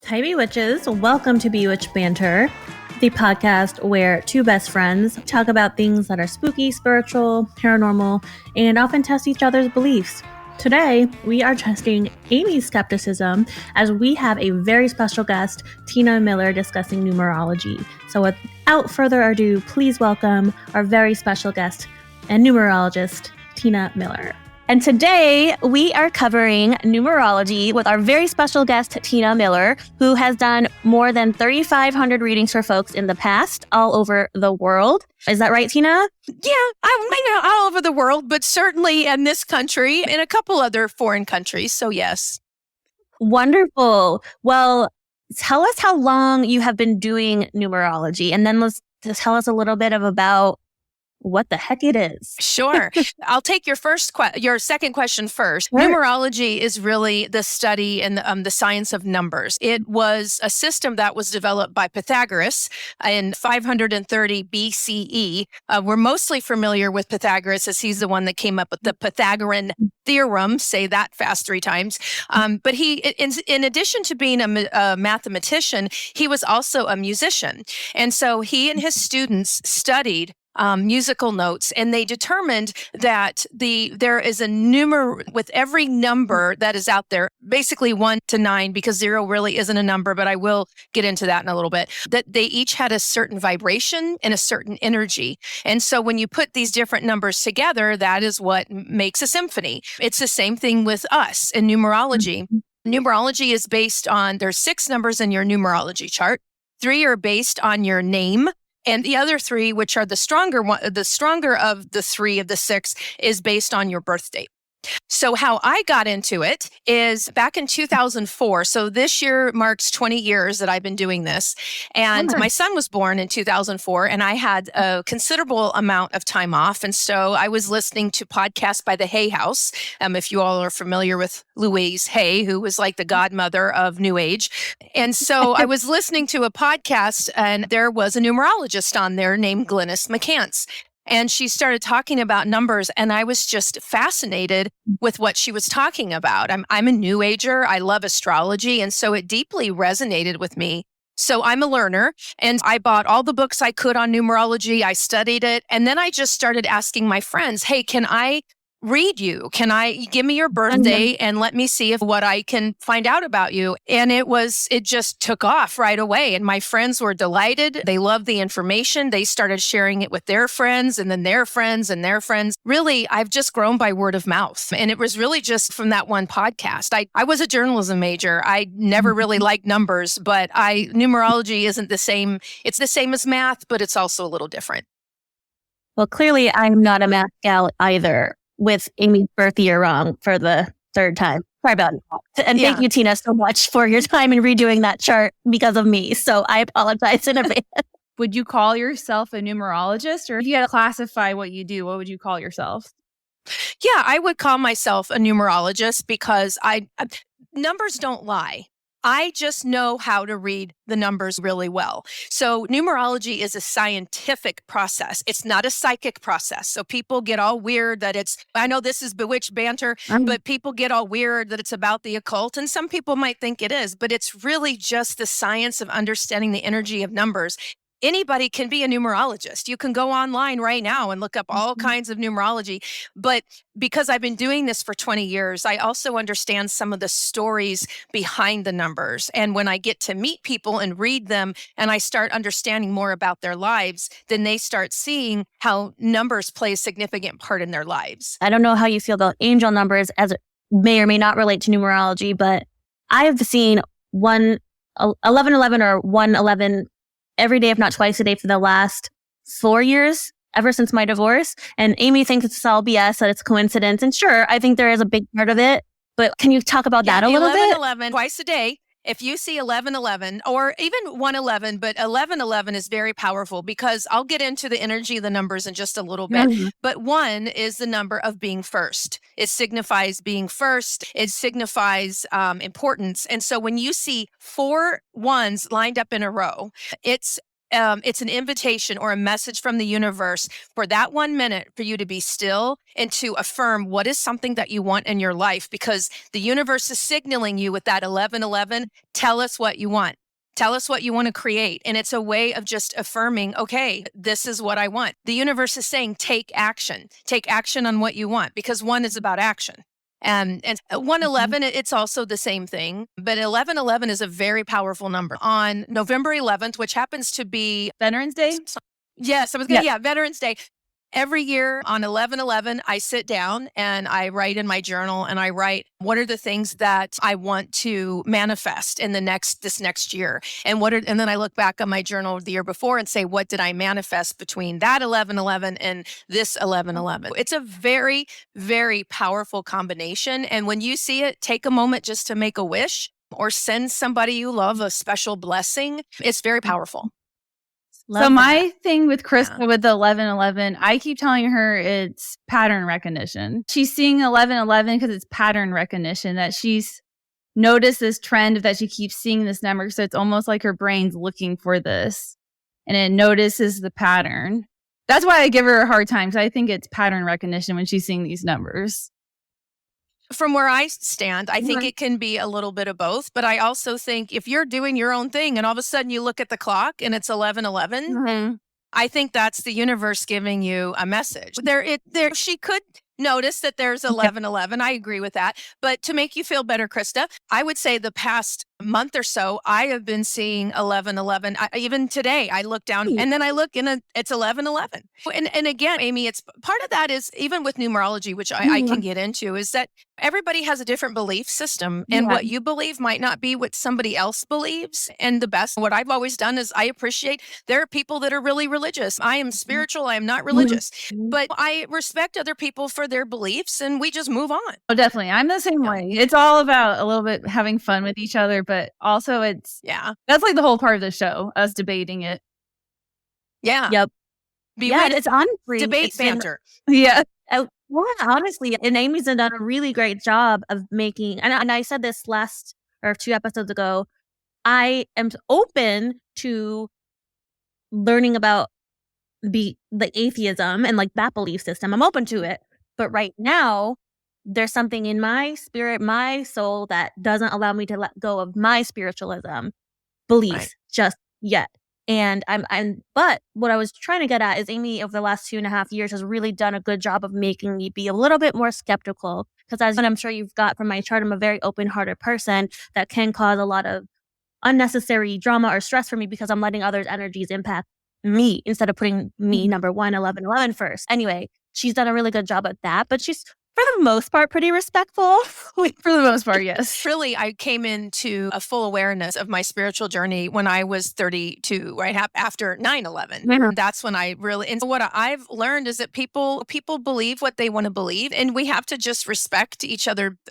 Hi, Bewitches. Welcome to Bewitched Banter, the podcast where two best friends talk about things that are spooky, spiritual, paranormal, and often test each other's beliefs. Today, we are testing Amy's skepticism as we have a very special guest, Tina Miller, discussing numerology. So without further ado, please welcome our very special guest and numerologist, Tina Miller. And today we are covering numerology with our very special guest, Tina Miller, who has done more than 3,500 readings for folks in the past all over the world. Is that right, Tina? Yeah, I know all over the world, but certainly in this country and a couple other foreign countries. So yes. Wonderful. Well, tell us how long you have been doing numerology, and then let's just tell us a little bit about what the heck it is. Sure. I'll take your second question first. Sure. Numerology is really the study and the science of numbers. It was a system that was developed by Pythagoras in 530 BCE. We're mostly familiar with Pythagoras as he's the one that came up with the Pythagorean theorem. Say that fast 3 times. But he, in addition to being a mathematician, he was also a musician. And so he and his students studied musical notes, and they determined that there is a with every number that is out there, basically 1 to 9, because 0 really isn't a number, but I will get into that in a little bit, that they each had a certain vibration and a certain energy. And so when you put these different numbers together, that is what makes a symphony. It's the same thing with us in numerology. Mm-hmm. Numerology is based on, there's 6 numbers in your numerology chart. 3 are based on your name. And the other 3, which are the stronger of the 3 of the 6, is based on your birth date. So how I got into it is back in 2004. So this year marks 20 years that I've been doing this. And my son was born in 2004, and I had a considerable amount of time off. And so I was listening to podcasts by the Hay House. If you all are familiar with Louise Hay, who was like the godmother of New Age. And so I was listening to a podcast, and there was a numerologist on there named Glynis McCants. And she started talking about numbers, and I was just fascinated with what she was talking about. I'm a New Ager. I love astrology, and so it deeply resonated with me. So I'm a learner, and I bought all the books I could on numerology. I studied it, and then I just started asking my friends, hey, can I read you? Can I give me your birthday and let me see what I can find out about you? And it just took off right away. And my friends were delighted. They loved the information. They started sharing it with their friends, and then their friends and their friends. Really, I've just grown by word of mouth. And it was really just from that one podcast. I was a journalism major. I never really liked numbers, but numerology isn't the same. It's the same as math, but it's also a little different. Well, clearly I'm not a math gal either, with Amy's birth year wrong for the 3rd time. Sorry about that. And thank you, Tina, so much for your time in redoing that chart because of me. So I apologize in advance. Would you call yourself a numerologist? Or if you had to classify what you do, what would you call yourself? Yeah, I would call myself a numerologist because numbers don't lie. I just know how to read the numbers really well. So numerology is a scientific process. It's not a psychic process. So people get all weird that I know this is bewitched banter, but people get all weird that it's about the occult. And some people might think it is, but it's really just the science of understanding the energy of numbers. Anybody can be a numerologist. You can go online right now and look up all kinds of numerology. But because I've been doing this for 20 years, I also understand some of the stories behind the numbers. And when I get to meet people and read them, and I start understanding more about their lives, then they start seeing how numbers play a significant part in their lives. I don't know how you feel about angel numbers, as it may or may not relate to numerology, but I've seen 1111 or 111 every day, if not twice a day, for the last 4 years, ever since my divorce. And Amy thinks it's all BS, that it's coincidence. And sure, I think there is a big part of it. But can you talk about that a little bit? 1111 twice a day. If you see 1111 or even 111, but 1111 is very powerful because I'll get into the energy of the numbers in just a little bit. Mm-hmm. But 1 is the number of being first. It signifies being first. It signifies importance. And so when you see 4 1s lined up in a row, it's it's an invitation or a message from the universe for that 1 minute for you to be still and to affirm what is something that you want in your life, because the universe is signaling you with that 1111. Tell us what you want. Tell us what you want to create. And it's a way of just affirming, okay, this is what I want. The universe is saying, take action. Take action on what you want, because one is about action. And 111, it's also the same thing, but 1111 is a very powerful number. On November 11th, which happens to be Veterans Day? Yes, Veterans Day. Every year on 11/11, I sit down and I write in my journal, and I write what are the things that I want to manifest in this next year, and and then I look back on my journal the year before and say, what did I manifest between that 11/11 and this 11/11? It's a very, very powerful combination, and when you see it, take a moment just to make a wish or send somebody you love a special blessing. It's very powerful. So my thing with Krista with the 1111, I keep telling her it's pattern recognition. She's seeing 1111 because it's pattern recognition, that she's noticed this trend that she keeps seeing this number. So it's almost like her brain's looking for this and it notices the pattern. That's why I give her a hard time, because I think it's pattern recognition when she's seeing these numbers. From where I stand, I think it can be a little bit of both, but I also think if you're doing your own thing and all of a sudden you look at the clock and it's 11:11, I think that's the universe giving you a message. She could notice that there's 11:11. I agree with that. But to make you feel better, Krista, I would say the past month or so, I have been seeing 11:11. Even today, I look down and then I look and it's 11:11. And again, Amy, it's part of that is even with numerology, which I can get into, is that everybody has a different belief system, and what you believe might not be what somebody else believes. And what I've always done is I appreciate there are people that are really religious. I am spiritual. I am not religious, but I respect other people for their beliefs, and we just move on. Oh, definitely. I'm the same way. It's all about a little bit having fun with each other, but also that's like the whole part of the show, us debating it. Yeah. Yep. It's honestly debate banter. Honestly, and Amy's done a really great job of making, and I said this last or 2 episodes ago, I am open to learning about the atheism and like that belief system. I'm open to it. But right now, there's something in my spirit, my soul, that doesn't allow me to let go of my spiritualism beliefs just yet. And but what I was trying to get at is Amy over the last 2.5 years has really done a good job of making me be a little bit more skeptical, because as I'm sure you've got from my chart, I'm a very open-hearted person that can cause a lot of unnecessary drama or stress for me because I'm letting others' energies impact me instead of putting me number 1, 11 first. Anyway, she's done a really good job at that, but she's for the most part pretty respectful. For the most part, yes. Really, I came into a full awareness of my spiritual journey when I was 32, right after 9/11. That's when I really, and what I've learned is that people believe what they want to believe, and we have to just respect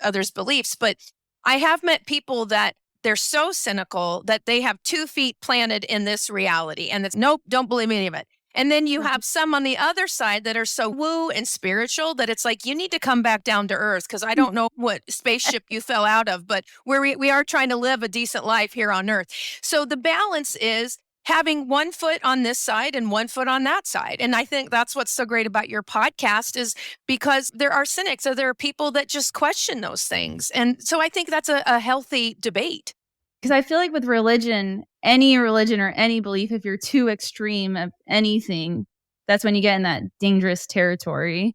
others' beliefs. But I have met people that they're so cynical that they have 2 feet planted in this reality, and it's nope, don't believe any of it. And then you have some on the other side that are so woo and spiritual that it's like, you need to come back down to earth, because I don't know what spaceship you fell out of, but we are trying to live a decent life here on earth. So the balance is having 1 foot on this side and 1 foot on that side. And I think that's what's so great about your podcast, is because there are cynics, or there are people that just question those things. And so I think that's a healthy debate. Because I feel like with any religion or any belief, if you're too extreme of anything, that's when you get in that dangerous territory.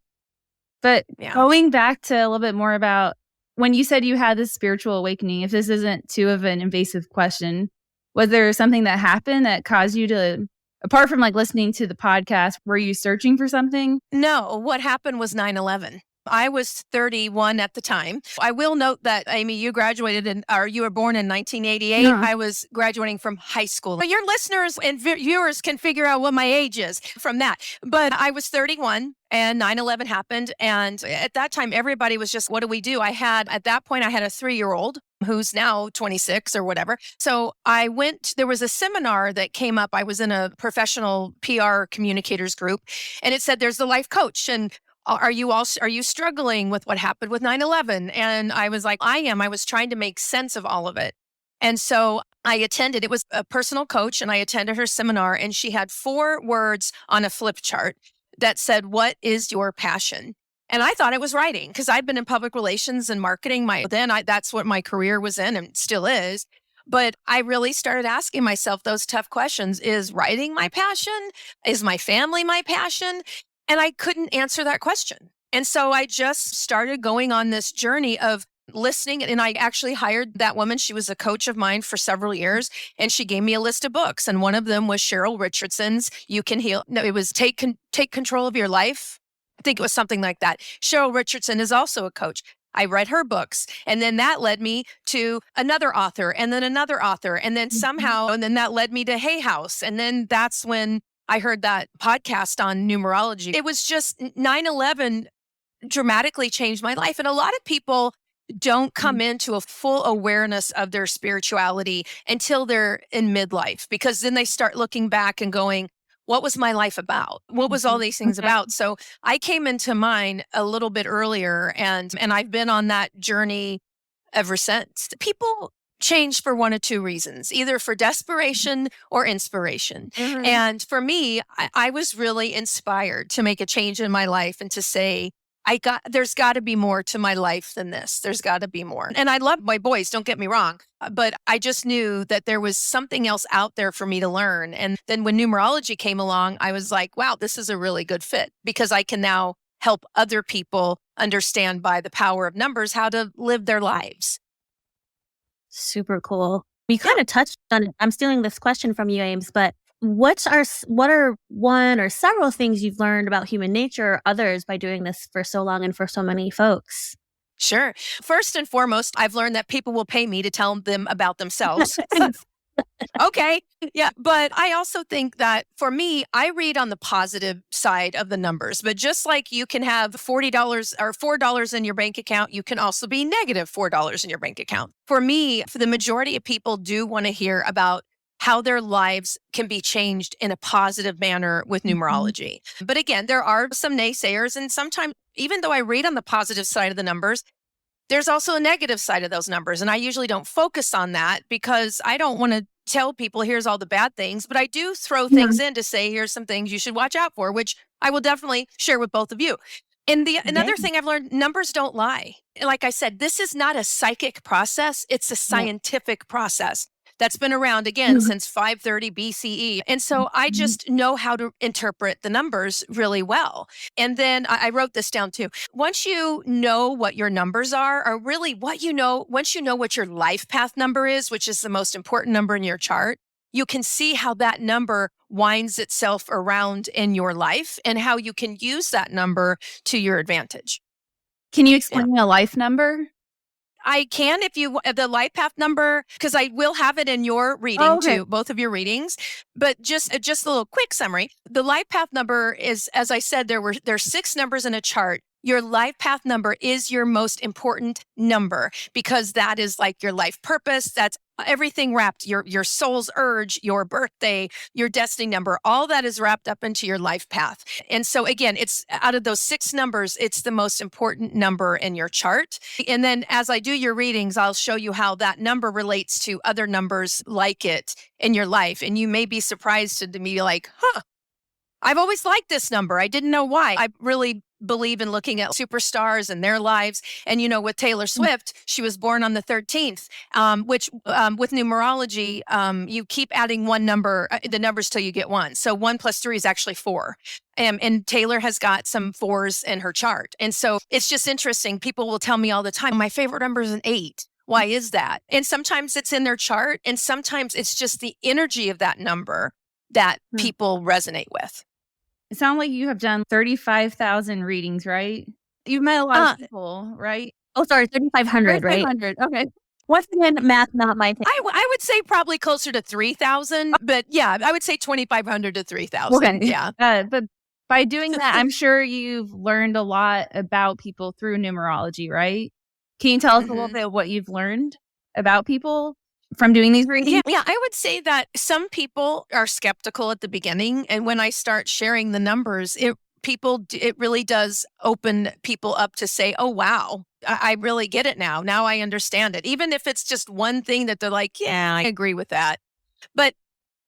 But going back to a little bit more about when you said you had this spiritual awakening, if this isn't too of an invasive question, was there something that happened that caused you to, apart from like listening to the podcast, were you searching for something? No, what happened was 9/11. I was 31 at the time. I will note that, Amy, you graduated or you were born in 1988. Yeah. I was graduating from high school. But your listeners and viewers can figure out what my age is from that. But I was 31 and 9/11 happened. And at that time, everybody was just, what do we do? At that point, I had a 3-year-old who's now 26 or whatever. So there was a seminar that came up. I was in a professional PR communicators group, and it said, there's the life coach. And are you struggling with what happened with 9/11? And I was like, I am. I was trying to make sense of all of it. And so I attended, it was a personal coach, and I attended her seminar, and she had 4 words on a flip chart that said, "What is your passion?" And I thought it was writing, because I'd been in public relations and marketing. That's what my career was in and still is. But I really started asking myself those tough questions. Is writing my passion? Is my family my passion? And I couldn't answer that question. And so I just started going on this journey of listening. And I actually hired that woman. She was a coach of mine for several years. And she gave me a list of books. And one of them was Cheryl Richardson's You Can Heal. No, it was Take Control of Your Life. I think it was something like that. Cheryl Richardson is also a coach. I read her books, and then that led me to another author, and then another author, and then and then that led me to Hay House. And then that's when I heard that podcast on numerology. It was just 9/11 dramatically changed my life. And a lot of people don't come into a full awareness of their spirituality until they're in midlife, because then they start looking back and going, what was my life about? What was all these things about? So I came into mine a little bit earlier, and I've been on that journey ever since. People change for one of 2 reasons, either for desperation or inspiration. Mm-hmm. And for me, I was really inspired to make a change in my life and to say, there's got to be more to my life than this. There's got to be more. And I love my boys, don't get me wrong, but I just knew that there was something else out there for me to learn. And then when numerology came along, I was like, wow, this is a really good fit, because I can now help other people understand by the power of numbers how to live their lives. Super cool. We kind of touched on it. I'm stealing this question from you, Ames, but what are one or several things you've learned about human nature or others by doing this for so long and for so many folks? Sure. First and foremost, I've learned that people will pay me to tell them about themselves. Okay. Yeah. But I also think that for me, I read on the positive side of the numbers. But just like you can have $40 or $4 in your bank account, you can also be negative $4 in your bank account. For me, for the majority of people do want to hear about how their lives can be changed in a positive manner with numerology. Mm-hmm. But again, there are some naysayers. And sometimes, even though I read on the positive side of the numbers, there's also a negative side of those numbers. And I usually don't focus on that, because I don't want to tell people here's all the bad things, but I do throw things in to say, here's some things you should watch out for, which I will definitely share with both of you. And another thing I've learned, numbers don't lie. Like I said, this is not a psychic process. It's a scientific process that's been around, again, since 530 BCE. And so I just know how to interpret the numbers really well. And then I wrote this down too. Once you know what your numbers are, or really once you know what your life path number is, which is the most important number in your chart, you can see how that number winds itself around in your life and how you can use that number to your advantage. Can you explain a life number? I can, if you, the life path number, because I will have it in your reading too, both of your readings. But just a little quick summary. The life path number is, as I said, there's 6 numbers in a chart. Your life path number is your most important number, because that is like your life purpose. That's everything wrapped, your soul's urge, your birthday, your destiny number, all that is wrapped up into your life path. And so again, it's out of those 6 numbers, it's the most important number in your chart. And then as I do your readings, I'll show you how that number relates to other numbers like it in your life. And you may be surprised to be like, I've always liked this number. I didn't know why. I really believe in looking at superstars and their lives. And, with Taylor Swift, she was born on the 13th, which with numerology, you keep adding one number, the numbers till you get 1. So 1 + 3 is actually 4. And Taylor has got some 4s in her chart. And so it's just interesting. People will tell me all the time, my favorite number is an 8. Why is that? And sometimes it's in their chart, and sometimes it's just the energy of that number that people resonate with. It sounds like you have done 35,000 readings, right? You've met a lot of people, right? Oh, sorry, 3,500, right? 3,500, okay. Once again, math not my thing. I would say probably closer to 3,000, but yeah, I would say 2,500 to 3,000. Okay. Yeah. But by doing that, I'm sure you've learned a lot about people through numerology, right? Can you tell us a little bit what you've learned about people from doing these readings? Yeah, I would say that some people are skeptical at the beginning. And when I start sharing the numbers, it it really does open people up to say, oh, wow, I really get it now. Now I understand it. Even if it's just one thing that they're like, yeah, I agree with that. But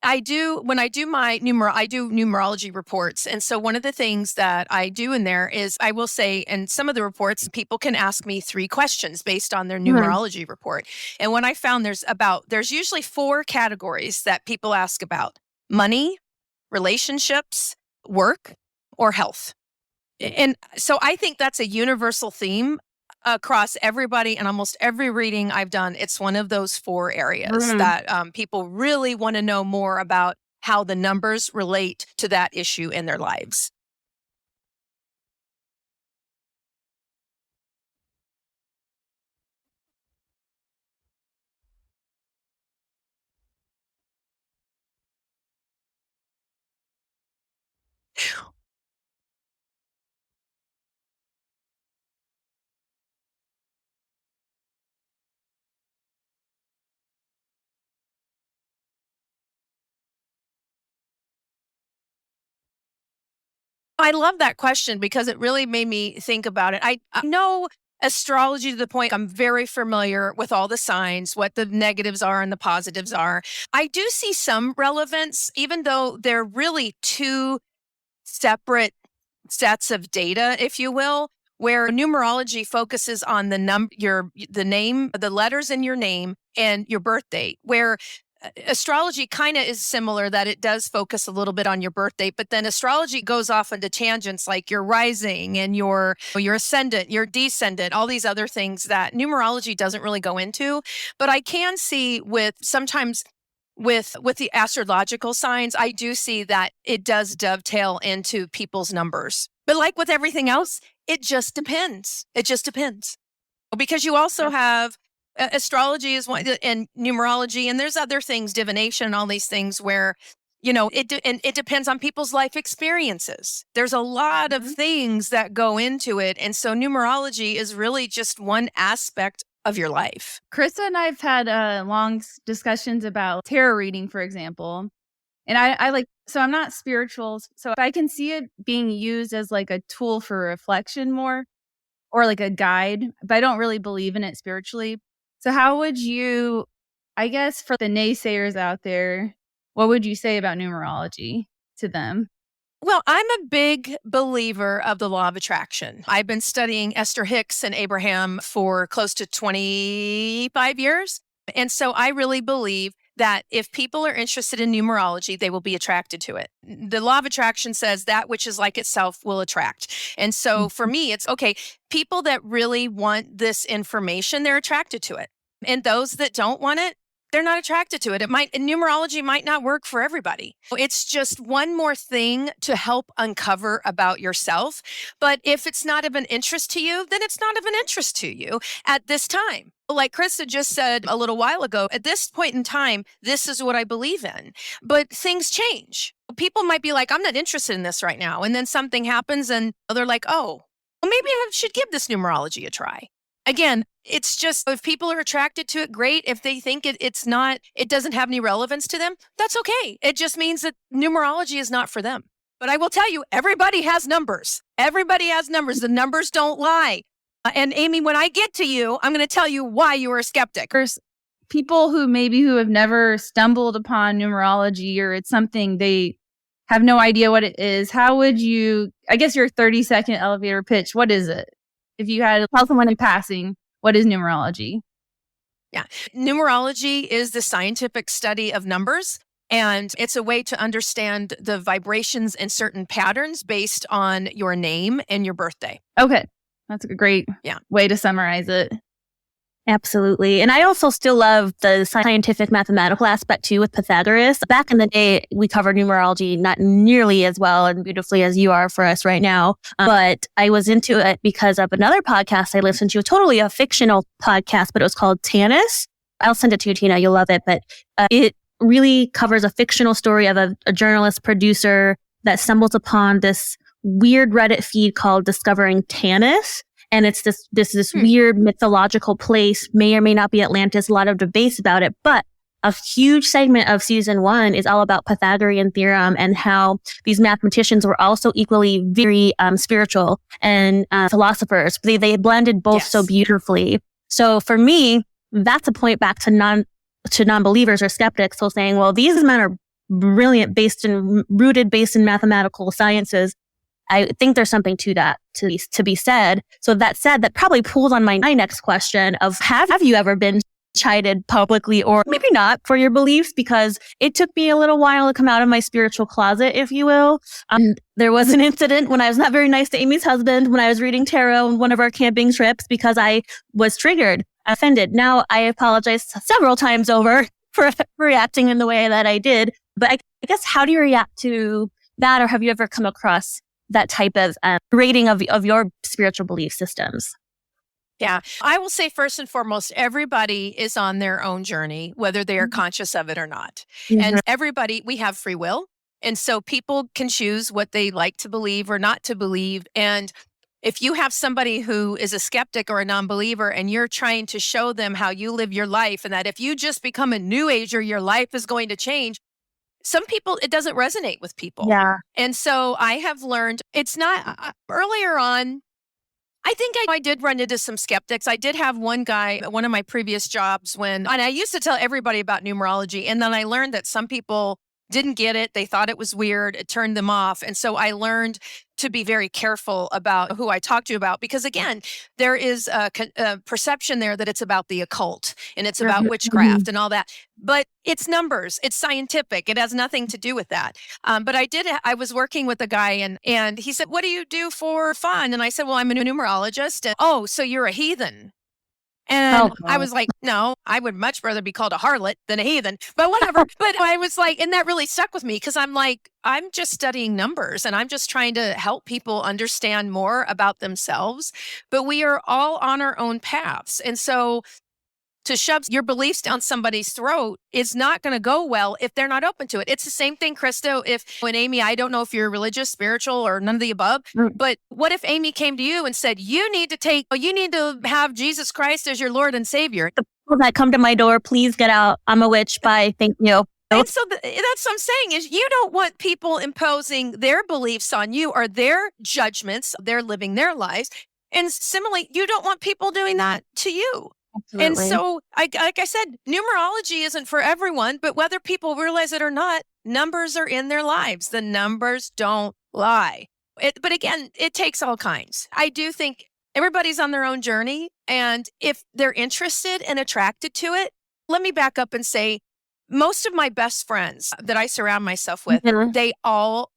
when I do I do numerology reports. And so one of the things that I do in there is I will say, in some of the reports, people can ask me 3 questions based on their numerology report. And when I found there's usually 4 categories that people ask about: money, relationships, work, or health. And so I think that's a universal theme across everybody and almost every reading I've done. It's one of those 4 areas that people really want to know more about how the numbers relate to that issue in their lives. I love that question because it really made me think about it. I know astrology to the point I'm very familiar with all the signs, what the negatives are and the positives are. I do see some relevance, even though they're really 2 separate sets of data, if you will, where numerology focuses on the name, the letters in your name and your birth date, where astrology kind of is similar, that it does focus a little bit on your birth date, but then astrology goes off into tangents like your rising and your ascendant, your descendant, all these other things that numerology doesn't really go into. But I can see sometimes with the astrological signs, I do see that it does dovetail into people's numbers. But like with everything else, it just depends. It just depends. Because you also have astrology is one, and numerology, and there's other things, divination, all these things where, it depends on people's life experiences. There's a lot of things that go into it. And so numerology is really just one aspect of your life. Krista and I've had long discussions about tarot reading, for example. And so I'm not spiritual. So I can see it being used as like a tool for reflection more, or like a guide, but I don't really believe in it spiritually. So how would you, I guess for the naysayers out there, what would you say about numerology to them? Well, I'm a big believer of the law of attraction. I've been studying Esther Hicks and Abraham for close to 25 years. And so I really believe that if people are interested in numerology, they will be attracted to it. The law of attraction says that which is like itself will attract. And so for me, it's okay. People that really want this information, they're attracted to it. And those that don't want it, they're not attracted to it. Numerology might not work for everybody. It's just one more thing to help uncover about yourself. But if it's not of an interest to you, then it's not of an interest to you at this time. Like Krista just said a little while ago, at this point in time, this is what I believe in. But things change. People might be like, I'm not interested in this right now. And then something happens and they're like, oh, well, maybe I should give this numerology a try. Again, it's just, if people are attracted to it, great. If they think it doesn't have any relevance to them, that's okay. It just means that numerology is not for them. But I will tell you, everybody has numbers. Everybody has numbers. The numbers don't lie. And Amy, when I get to you, I'm going to tell you why you are a skeptic. There's people who have never stumbled upon numerology, or it's something they have no idea what it is. How would you, I guess your 30-second elevator pitch, what is it? If you had to tell someone in passing, what is numerology? Yeah. Numerology is the scientific study of numbers, and it's a way to understand the vibrations and certain patterns based on your name and your birthday. Okay. That's a great way to summarize it. Absolutely. And I also still love the scientific mathematical aspect too with Pythagoras. Back in the day, we covered numerology not nearly as well and beautifully as you are for us right now. But I was into it because of another podcast I listened to, totally a fictional podcast, but it was called Tanis. I'll send it to you, Tina. You'll love it. But it really covers a fictional story of a journalist producer that stumbles upon this weird Reddit feed called Discovering Tanis. And it's this weird mythological place, may or may not be Atlantis, a lot of debates about it. But a huge segment of season 1 is all about Pythagorean theorem and how these mathematicians were also equally very spiritual and philosophers. They blended both so beautifully. So for me, that's a point back to non-believers or skeptics. So saying, well, these men are brilliant, based in mathematical sciences. I think there's something to that to be said. So that said, that probably pulls on my next question of have you ever been chided publicly or maybe not for your beliefs? Because it took me a little while to come out of my spiritual closet, if you will. There was an incident when I was not very nice to Amy's husband when I was reading tarot on one of our camping trips because I was triggered, offended. Now I apologize several times over for reacting in the way that I did. But I guess, how do you react to that? Or have you ever come across that type of rating of your spiritual belief systems? Yeah, I will say first and foremost, everybody is on their own journey, whether they are conscious of it or not. And everybody, we have free will. And so people can choose what they like to believe or not to believe. And if you have somebody who is a skeptic or a non-believer and you're trying to show them how you live your life and that if you just become a new ager, your life is going to change. Some people, it doesn't resonate with people. Yeah. And so I have learned it's not earlier on. I think I did run into some skeptics. I did have one guy at one of my previous jobs and I used to tell everybody about numerology. And then I learned that some people didn't get it. They thought it was weird. It turned them off. And so I learned to be very careful about who I talk to about, because again, there is a perception there that it's about the occult and it's about witchcraft and all that. But it's numbers. It's scientific. It has nothing to do with that. But I was working with a guy and he said, "What do you do for fun?" And I said, "Well, I'm a numerologist." And, "Oh, so you're a heathen." And I was like, no, I would much rather be called a harlot than a heathen, but whatever. But I was like, and that really stuck with me because I'm like, I'm just studying numbers and I'm just trying to help people understand more about themselves. But we are all on our own paths. And so to shove your beliefs down somebody's throat is not going to go well if they're not open to it. It's the same thing, Krista, when Amy, I don't know if you're religious, spiritual, or none of the above, but what if Amy came to you and said, you need to have Jesus Christ as your Lord and Savior? The people that come to my door, please get out. I'm a witch. Bye. Thank you. And so that's what I'm saying is you don't want people imposing their beliefs on you or their judgments. They're living their lives. And similarly, you don't want people doing that to you. Absolutely. And so, like I said, numerology isn't for everyone, but whether people realize it or not, numbers are in their lives. The numbers don't lie. But again, it takes all kinds. I do think everybody's on their own journey. And if they're interested and attracted to it, let me back up and say, most of my best friends that I surround myself with, they all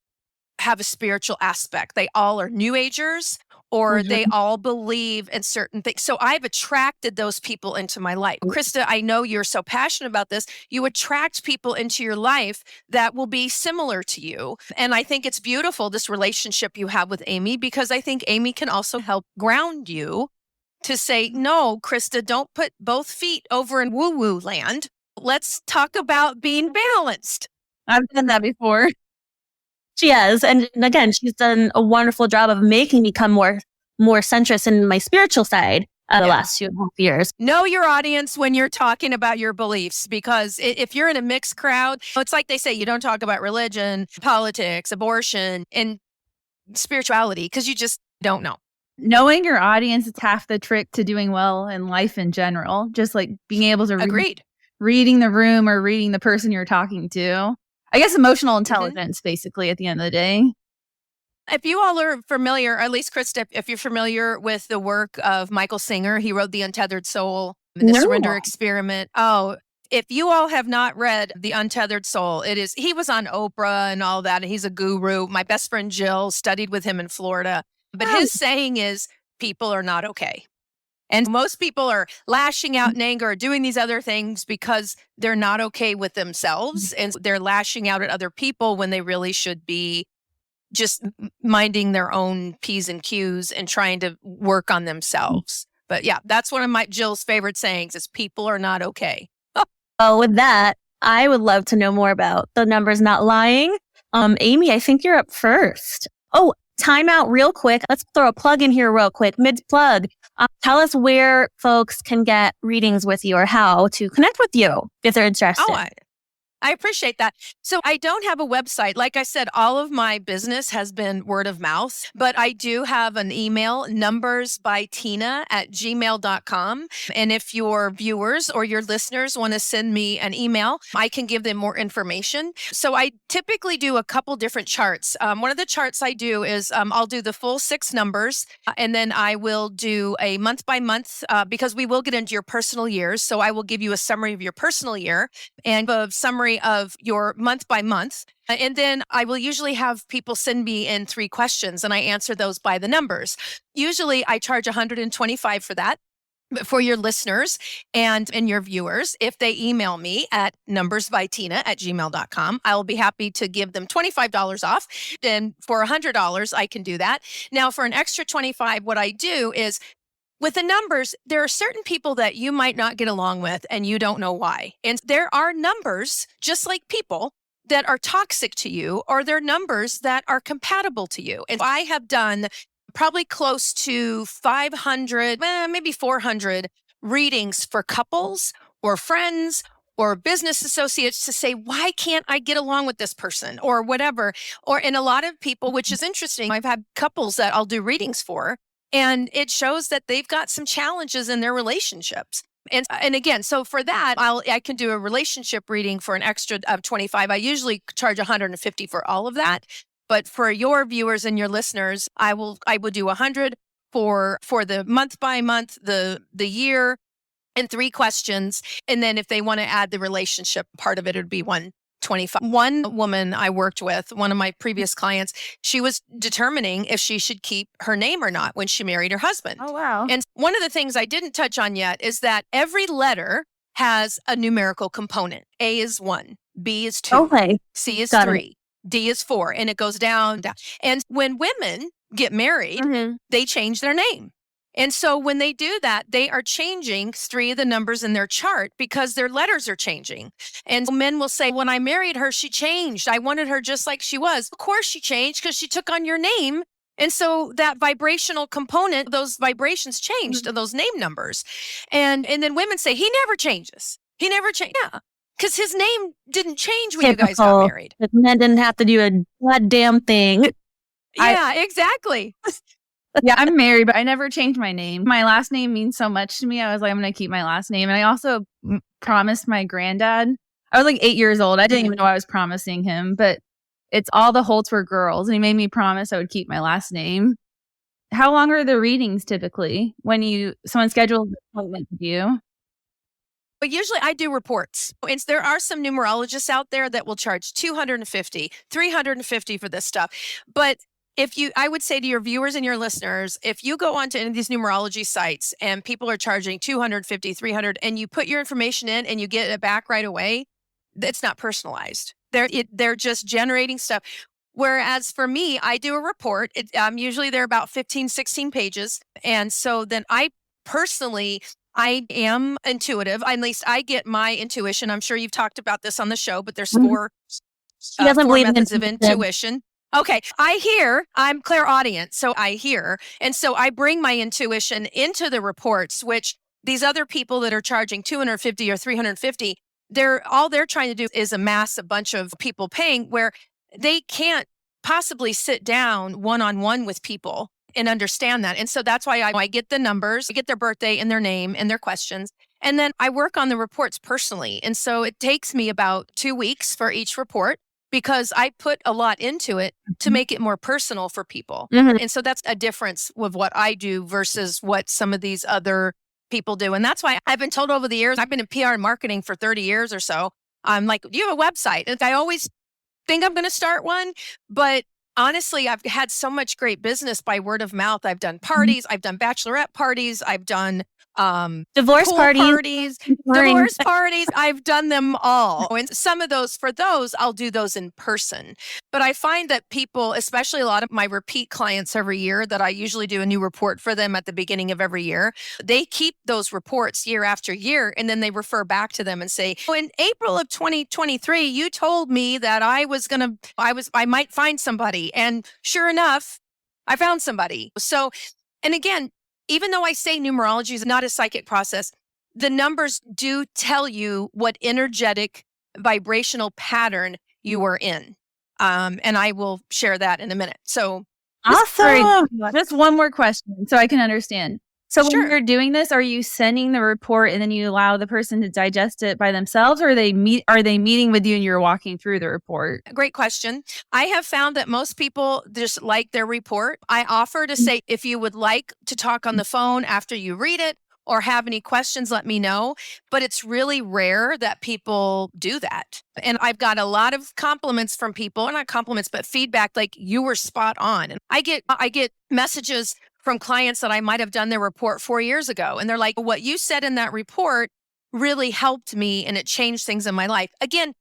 have a spiritual aspect. They all are New Agers. Or they all believe in certain things. So I've attracted those people into my life. Krista, I know you're so passionate about this. You attract people into your life that will be similar to you. And I think it's beautiful, this relationship you have with Amy, because I think Amy can also help ground you to say, no, Krista, don't put both feet over in woo-woo land. Let's talk about being balanced. I've done that before. She has. And again, she's done a wonderful job of making me become more centrist in my spiritual side the last 2.5 years. Know your audience when you're talking about your beliefs, because if you're in a mixed crowd, it's like they say, you don't talk about religion, politics, abortion, and spirituality, because you just don't know. Knowing your audience is half the trick to doing well in life in general. Just like being able to reading the room or reading the person you're talking to. I guess emotional intelligence, basically, at the end of the day. If you all are familiar, or at least Krista, if you're familiar with the work of Michael Singer, he wrote The Untethered Soul, The Surrender Experiment. Oh, if you all have not read The Untethered Soul, he was on Oprah and all that, and he's a guru. My best friend Jill studied with him in Florida. But his saying is, people are not okay. And most people are lashing out in anger or doing these other things because they're not okay with themselves. And they're lashing out at other people when they really should be just minding their own P's and Q's and trying to work on themselves. But yeah, that's one of Jill's favorite sayings is people are not okay. Well, with that, I would love to know more about the numbers not lying. Amy, I think you're up first. Oh, time out real quick. Let's throw a plug in here real quick. Mid-plug. Tell us where folks can get readings with you or how to connect with you if they're interested. I appreciate that. So I don't have a website. Like I said, all of my business has been word of mouth, but I do have an email, numbersbytina@gmail.com. And if your viewers or your listeners want to send me an email, I can give them more information. So I typically do a couple different charts. One of the charts I do is I'll do the full 6 numbers, and then I will do a month by month because we will get into your personal years. So I will give you a summary of your personal year and a summary of your month by month. And then I will usually have people send me in 3 questions and I answer those by the numbers. Usually I charge $125 for that. But for your listeners and your viewers, if they email me at numbersbytina@gmail.com, I will be happy to give them $25 off. And for $100, I can do that. Now, for an extra $25, what I do is with the numbers, there are certain people that you might not get along with and you don't know why. And there are numbers, just like people, that are toxic to you, or they're numbers that are compatible to you. And I have done probably close to 500, maybe 400 readings for couples or friends or business associates to say, why can't I get along with this person or whatever? And a lot of people, which is interesting, I've had couples that I'll do readings for, and it shows that they've got some challenges in their relationships. And again, so for that, I can do a relationship reading for an extra of $25. I usually charge $150 for all of that. But for your viewers and your listeners, I will do $100 for the month by month, the year, and 3 questions. And then if they want to add the relationship part of it, would be $125. One woman I worked with, one of my previous clients, she was determining if she should keep her name or not when she married her husband. Oh, wow. And one of the things I didn't touch on yet is that every letter has a numerical component. A is 1, B is 2, Okay. C is 3, D is 4, and it goes down. And when women get married, they change their name. And so when they do that, they are changing 3 of the numbers in their chart because their letters are changing. And men will say, when I married her, she changed. I wanted her just like she was. Of course she changed because she took on your name. And so that vibrational component, those vibrations changed to those name numbers. And then women say, he never changes. He never changed. Yeah. Because his name didn't change when you guys got married. The men didn't have to do a goddamn thing. Yeah, exactly. Yeah, I'm married, but I never changed my name. My last name means so much to me. I was like, I'm going to keep my last name. And I also promised my granddad. I was like 8 years old. I didn't even know I was promising him, but it's all the Holtz were girls. And he made me promise I would keep my last name. How long are the readings typically when someone schedules an appointment with you? But usually I do reports. And there are some numerologists out there that will charge $250, $350 for this stuff. But I would say to your viewers and your listeners, if you go onto any of these numerology sites and people are charging $250, $300, and you put your information in and you get it back right away, it's not personalized. They're just generating stuff. Whereas for me, I do a report. Usually they're about 15, 16 pages. And so then I am intuitive. At least I get my intuition. I'm sure you've talked about this on the show, but there's 4 methods of intuition. Okay. I'm clairaudient, so I hear. And so I bring my intuition into the reports, which these other people that are charging $250 or $350, all they're trying to do is amass a bunch of people paying where they can't possibly sit down one-on-one with people and understand that. And so that's why I get the numbers, I get their birthday and their name and their questions. And then I work on the reports personally. And so it takes me about 2 weeks for each report, because I put a lot into it to make it more personal for people. And so that's a difference with what I do versus what some of these other people do. And that's why I've been told over the years, I've been in PR and marketing for 30 years or so. I'm like, do you have a website? And I always think I'm going to start one, but honestly, I've had so much great business by word of mouth. I've done parties, I've done bachelorette parties, I've done divorce parties, I've done them all. And some of those, I'll do those in person. But I find that people, especially a lot of my repeat clients every year, that I usually do a new report for them at the beginning of every year, they keep those reports year after year, and then they refer back to them and say, in April of 2023, you told me that I might find somebody. And sure enough, I found somebody. So, and again, even though I say numerology is not a psychic process, the numbers do tell you what energetic vibrational pattern you are in. And I will share that in a minute. So awesome. Just one more question so I can understand. So Sure. when you're doing this, are you sending the report and then you allow the person to digest it by themselves, or are they meeting with you and you're walking through the report? Great question. I have found that most people just like their report. I offer to say, if you would like to talk on the phone after you read it or have any questions, let me know. But it's really rare that people do that. And I've got a lot of compliments from people, or not compliments, but feedback like you were spot on. And I get messages from clients that I might have done their report 4 years ago. And they're like, what you said in that report really helped me and it changed things in my life. Again,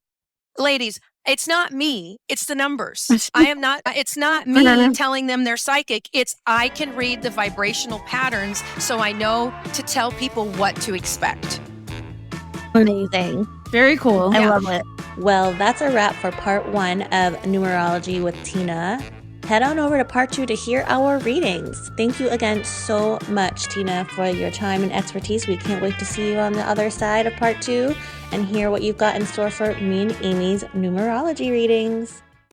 ladies, it's not me, it's the numbers. It's not me telling them they're psychic. It's I can read the vibrational patterns so I know to tell people what to expect. Amazing. Very cool. I love it. Well, that's a wrap for part 1 of Numerology with Tina. Head on over to part 2 to hear our readings. Thank you again so much, Tina, for your time and expertise. We can't wait to see you on the other side of part 2 and hear what you've got in store for me and Amy's numerology readings.